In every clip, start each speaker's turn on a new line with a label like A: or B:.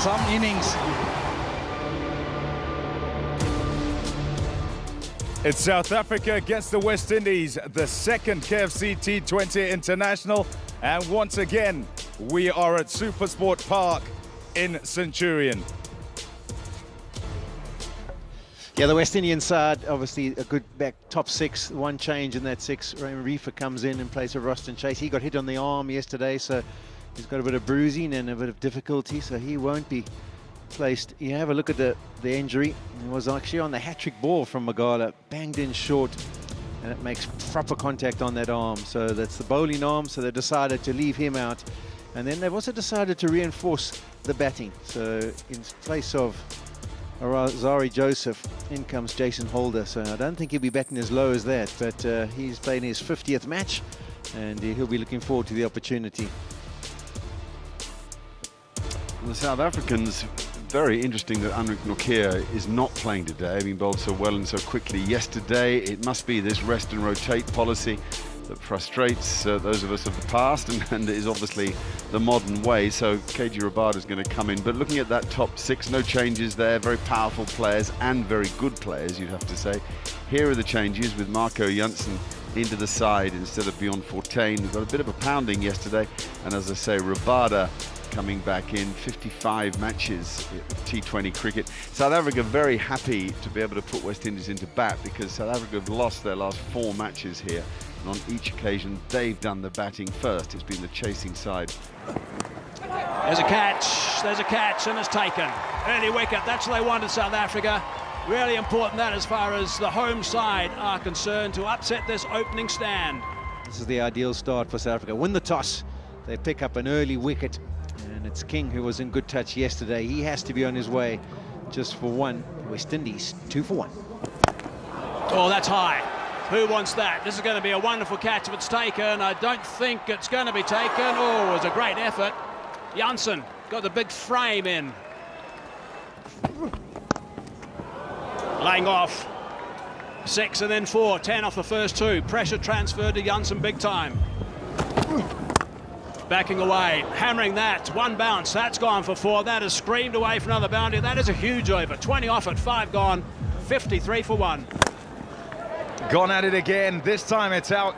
A: some innings.
B: It's South Africa against the West Indies, the second KFC T20 International. And once again, we are at SuperSport Park in Centurion.
C: Yeah, the West Indian side, obviously a good back top six, one change in that six. Raymond Reefer comes in place of Roston Chase. He got hit on the arm yesterday, so he's got a bit of bruising and a bit of difficulty, so he won't be placed. You have a look at the injury. It was actually on the hat-trick ball from Magala, banged in short, and it makes proper contact on that arm. So that's the bowling arm, so they decided to leave him out. And then they've also decided to reinforce the batting. So in place of Zari Joseph, in comes Jason Holder. So I don't think he'll be batting as low as that, but he's playing his 50th match, and he'll be looking forward to the opportunity.
D: The South Africans, very interesting that Anrich Nortje is not playing today, having bowled so well and so quickly yesterday. It must be this rest and rotate policy that frustrates those of us of the past, and is obviously the modern way. So KG Rabada is going to come in. But looking at that top six, no changes there. Very powerful players and very good players, you'd have to say. Here are the changes with Marco Jansen into the side instead of Bjorn Fortuin. We've got a bit of a pounding yesterday, and as I say, Rabada coming back in. 55 matches T20 cricket. South Africa very happy to be able to put West Indies into bat, because South Africa have lost their last 4 matches here, and on each occasion they've done the batting first. It's been the chasing side.
A: There's a catch, and it's taken. Early wicket, that's what they wanted, South Africa. Really important that as far as the home side are concerned, to upset this opening stand.
C: This is the ideal start for South Africa. Win the toss, they pick up an early wicket, and it's King who was in good touch yesterday. He has to be on his way just for one. West Indies 2 for 1.
A: Oh, that's high. Who wants that? This is going to be a wonderful catch if it's taken. I don't think it's going to be taken. Oh, it was a great effort. Jansen got the big frame in. Laying off. 6 and then 4. 10 off the first 2. Pressure transferred to Jansen big time. Backing away, hammering that. 1 bounce, that's gone for 4. That is screamed away for another boundary. That is a huge over. 20 off it, 5 gone. 53 for 1.
B: Gone at it again. This time it's out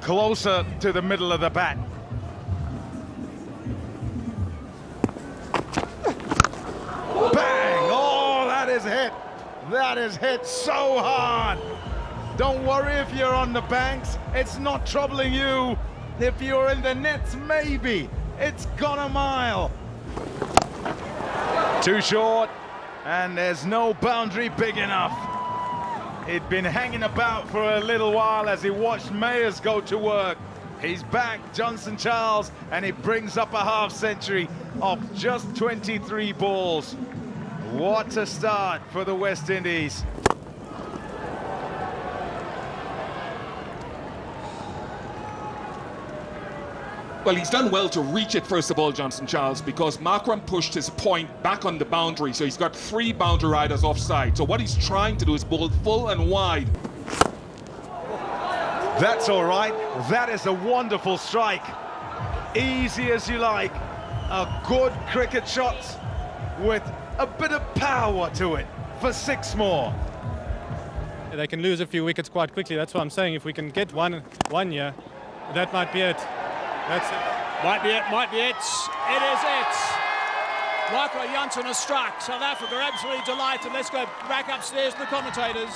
B: closer to the middle of the bat. Bang! Oh, that is hit. That is hit so hard. Don't worry if you're on the banks. It's not troubling you. If you're in the nets, maybe. It's gone a mile. Too short, and there's no boundary big enough. He'd been hanging about for a little while as he watched Mayers go to work. He's back, Johnson Charles, and he brings up a half century of just 23 balls. What a start for the West Indies.
E: Well, he's done well to reach it, first of all, Johnson Charles, because Markram pushed his point back on the boundary, so he's got 3 boundary riders offside. So what he's trying to do is bowl full and wide.
B: That's all right. That is a wonderful strike. Easy as you like. A good cricket shot with a bit of power to it for 6 more.
F: They can lose a few wickets quite quickly. That's what I'm saying. If we can get one year, that might be it. That's it.
A: Might be it, might be it. It is it. Marco Jansen has struck. South Africa absolutely delighted. Let's go back upstairs to the commentators.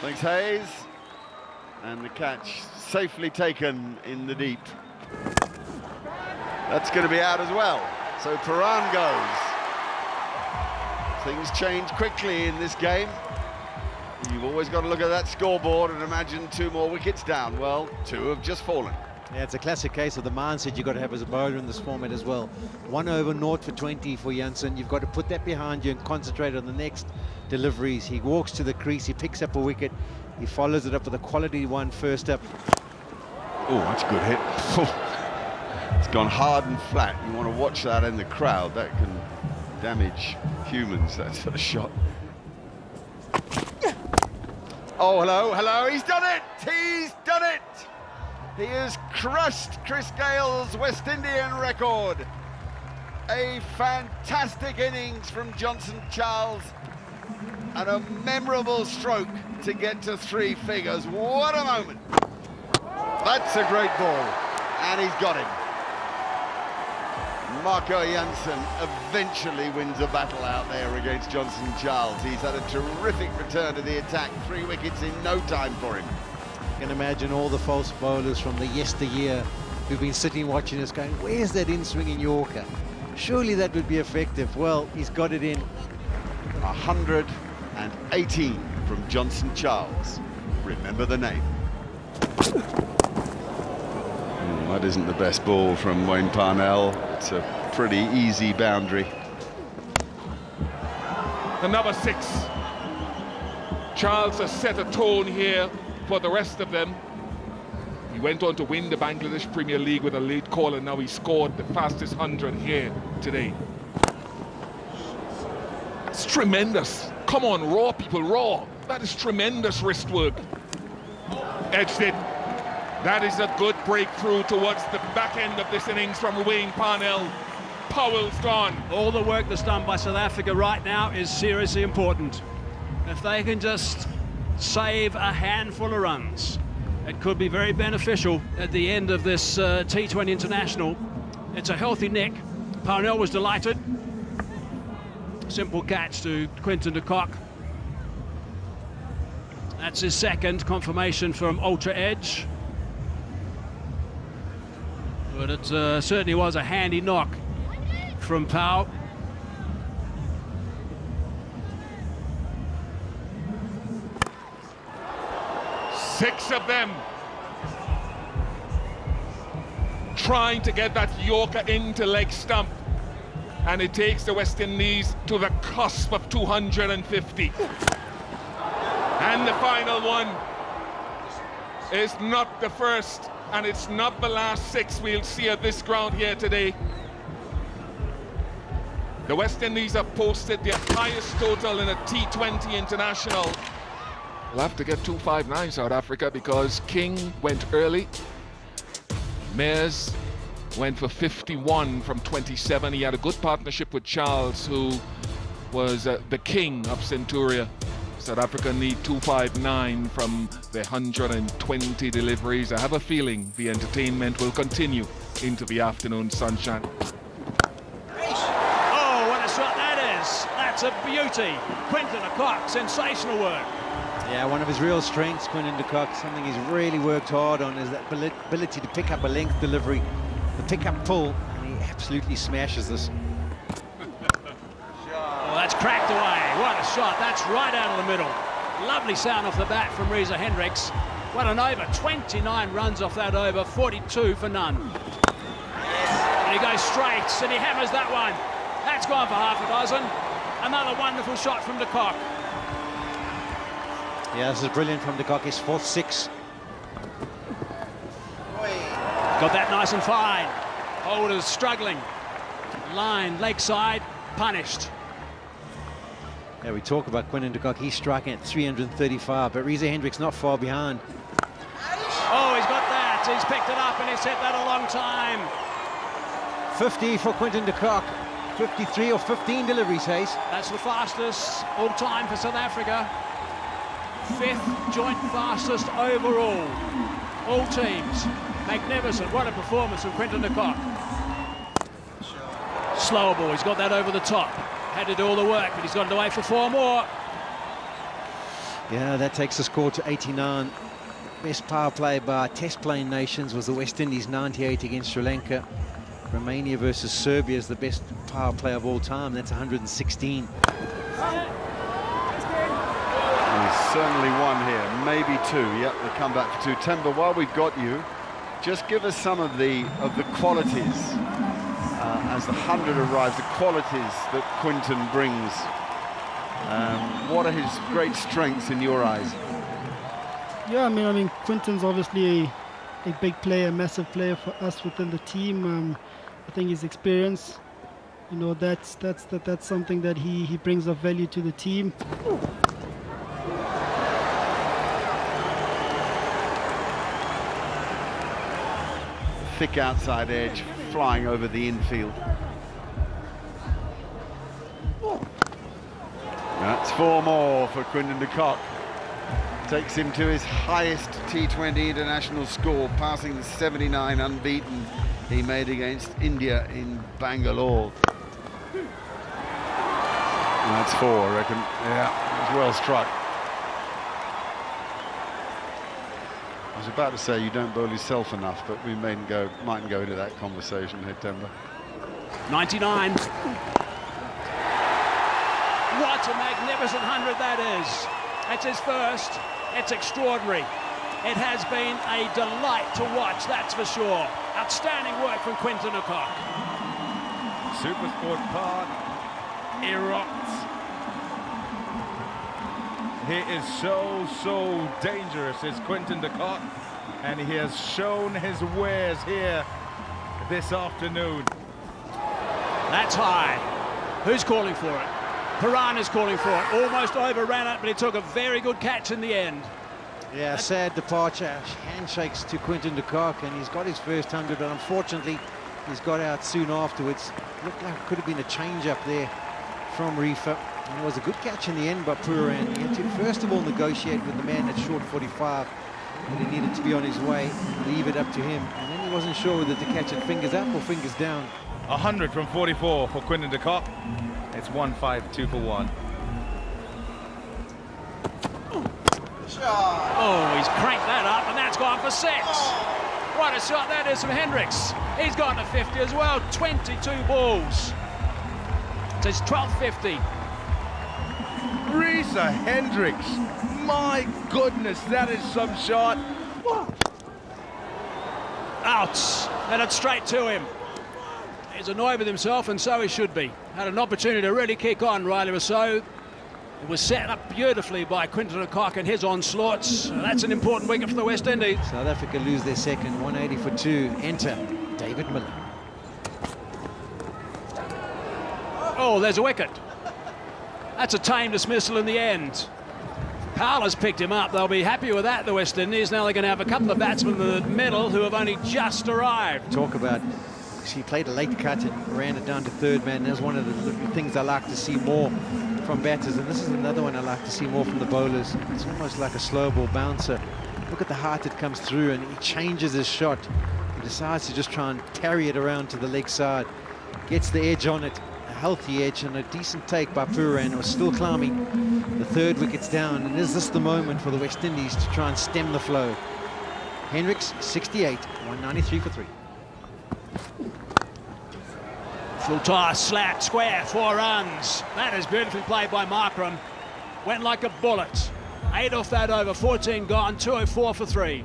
D: Thanks, Hayes. And the catch safely taken in the deep. That's going to be out as well. So Paran goes. Things change quickly in this game. You've always got to look at that scoreboard and imagine 2 more wickets down. Well, 2 have just fallen.
C: Yeah, it's a classic case of the mindset you've got to have as a bowler in this format as well. 1 over 0 for 20 for Jansen. You've got to put that behind you and concentrate on the next deliveries. He walks to the crease, he picks up a wicket, he follows it up with a quality one first up.
D: Oh, that's a good hit. It's gone hard and flat. You want to watch that in the crowd. That can damage humans, that sort of shot. Oh, hello, he's done it! He's done it! He has crushed Chris Gale's West Indian record. A fantastic innings from Johnson Charles and a memorable stroke to get to 3 figures. What a moment. That's a great ball, and he's got him. Marco Jansen eventually wins a battle out there against Johnson Charles. He's had a terrific return to the attack, 3 wickets in no time for him.
C: You can imagine all the false bowlers from the yesteryear who've been sitting watching us going, where's that in-swinging Yorker? Surely that would be effective. Well, he's got it in.
D: 118 from Johnson Charles. Remember the name. That isn't the best ball from Wayne Parnell. It's a pretty easy boundary.
E: The number 6. Charles has set a tone here for the rest of them. He went on to win the Bangladesh Premier League with a late call, and now he scored the fastest 100 here today. It's tremendous. Come on, raw people, raw. That is tremendous wrist work. Edged it. That is a good breakthrough towards the back end of this innings from Wayne Parnell. Powell's gone.
A: All the work that's done by South Africa right now is seriously important. If they can just save a handful of runs, it could be very beneficial at the end of this T20 International. It's a healthy nick. Parnell was delighted. Simple catch to Quinton de Kock. That's his second confirmation from ultra edge. But it certainly was a handy knock from Powell.
E: Six of them trying to get that Yorker into leg stump, and it takes the West Indies to the cusp of 250. And the final one is not the first, and it's not the last 6 we'll see at this ground here today. The West Indies have posted their highest total in a T20 international. We'll have to get 259 South Africa, because King went early. Mayers went for 51 from 27. He had a good partnership with Charles, who was the king of Centuria. South Africa need 259 from the 120 deliveries. I have a feeling the entertainment will continue into the afternoon sunshine.
A: Oh, what a shot that is. That's a beauty. Quinton de Kock, sensational work.
C: Yeah, one of his real strengths, Quinton de Kock, something he's really worked hard on, is that ability to pick up a length delivery, the pick-up pull, and he absolutely smashes this.
A: Oh, that's cracked away. What a shot. That's right out of the middle. Lovely sound off the bat from Reza Hendricks. What an over. 29 runs off that over, 42 for none. And he goes straight, and he hammers that one. That's gone for half a dozen. Another wonderful shot from de Kock.
C: Yeah, this is brilliant from de Kock, his 4th 6.
A: Got that nice and fine. Holders struggling. Line, leg side, punished.
C: Yeah, we talk about Quinton de Kock, he's striking at 335, but Reza Hendricks not far behind.
A: Oh, he's got that. He's picked it up, and he's hit that a long time.
C: 50 for Quinton de Kock. 53 or 15 deliveries, Hayes.
A: That's the fastest all time for South Africa. 5th joint fastest overall. All teams. Magnificent. What a performance from Quinton de Kock. Slower ball. He's got that over the top. Had to do all the work, but he's got it away for 4 more.
C: Yeah, that takes the score to 89. Best power play by test playing nations was the West Indies, 98 against Sri Lanka. Romania versus Serbia is the best power play of all time. That's 116.
D: He's certainly one here, maybe 2. Yep, they come back for 2. Temba, while we've got you, just give us some of the qualities as the 100 arrives, the qualities that Quinton brings. What are his great strengths in your eyes?
G: Yeah, I mean, Quinton's obviously a big player, massive player for us within the team. I think his experience, you know, that's something that he brings of value to the team.
D: thick outside edge, flying over the infield. That's 4 more for Quinton de Kock. Takes him to his highest T20 international score, passing the 79 unbeaten he made against India in Bangalore. And that's 4, I reckon. Yeah, it was well struck. I was about to say you don't bowl yourself enough, but we mightn't go into that conversation here, Temba.
A: 99. What a magnificent 100 that is. That's his first. It's extraordinary. It has been a delight to watch, that's for sure. Outstanding work from Quinton de Kock.
B: SuperSport Park erupts. He is so dangerous, is Quinton de Kock, and he has shown his wares here this afternoon.
A: That's high. Who's calling for it? Piran is calling for it. Almost overran it, but he took a very good catch in the end.
C: Yeah, sad departure. Handshakes to Quinton de Kock, and he's got his first 100, but unfortunately he's got out soon afterwards. Looked like it could have been a change-up there from Reefer. And it was a good catch in the end by Piran. He had to first of all negotiate with the man at short 45, but he needed to be on his way, leave it up to him. And then he wasn't sure whether to catch it fingers up or fingers down.
B: 100 from 44 for Quinton de Kock. It's 1-5, 2 for 1.
A: Oh, he's cranked that up, and that's gone for 6. What a shot that is from Hendricks. He's gone to 50 as well. 22 balls. It's his 12th 50.
B: Risa Hendricks. My goodness, that is some shot.
A: Out. And it's straight to him. He's annoyed with himself, and so he should be. Had an opportunity to really kick on, Riley Rousseau. It was set up beautifully by Quinton de Kock and his onslaughts. That's an important wicket for the West Indies.
C: South Africa lose their second, 180 for 2. Enter David Miller.
A: Oh, there's a wicket. That's a tame dismissal in the end. Powell has picked him up. They'll be happy with that, the West Indies. Now they're going to have a couple of batsmen in the middle who have only just arrived.
C: Talk about, he played a late cut and ran it down to third man. That's one of the things I like to see more from batters, and this is another one I like to see more from the bowlers. It's almost like a slow ball bouncer. Look at the height it comes through, and he changes his shot. He decides to just try and carry it around to the leg side. Gets the edge on it, a healthy edge, and a decent take by Piran. It was still climbing. The third wicket's down, and is this the moment for the West Indies to try and stem the flow? Hendricks, 68, 193 for 3.
A: Full toss, slat, square, 4 runs. That is beautifully played by Markram. Went like a bullet. 8 off that over, 14 gone, 204 for 3.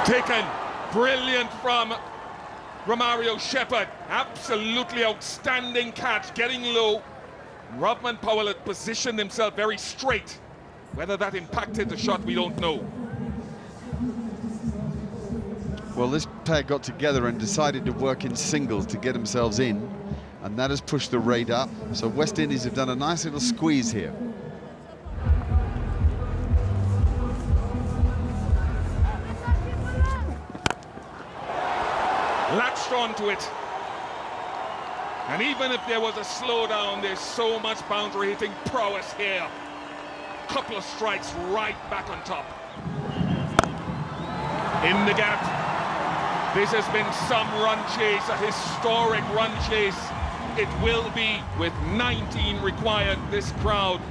E: Taken, brilliant from Romario Shepherd. Absolutely outstanding catch, getting low. Robman Powell had positioned himself very straight. Whether that impacted the shot, we don't know.
D: Well, this pair got together and decided to work in singles to get themselves in, and that has pushed the rate up. So West Indies have done a nice little squeeze here.
E: Latched onto it. And even if there was a slowdown, there's so much boundary hitting prowess here. Couple of strikes right back on top. In the gap. This has been some run chase, a historic run chase. It will be with 19 required. This crowd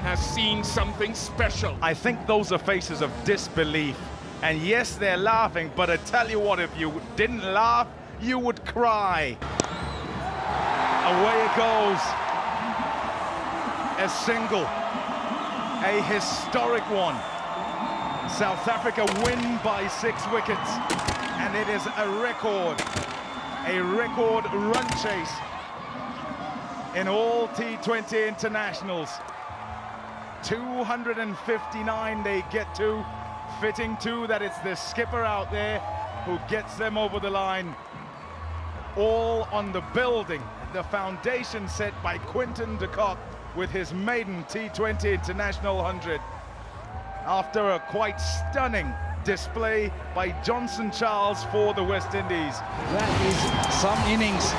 E: has seen something special.
B: I think those are faces of disbelief. And yes, they're laughing, but I tell you what, if you didn't laugh, you would cry. Away it goes. A single. A historic one. South Africa win by 6 wickets. And it is a record run chase in all T20 internationals. 259 they get to, fitting too that it's the skipper out there who gets them over the line. All on the building, the foundation set by Quinton de Kock with his maiden T20 International 100. After a quite stunning display by Johnson Charles for the West Indies.
H: That is some innings.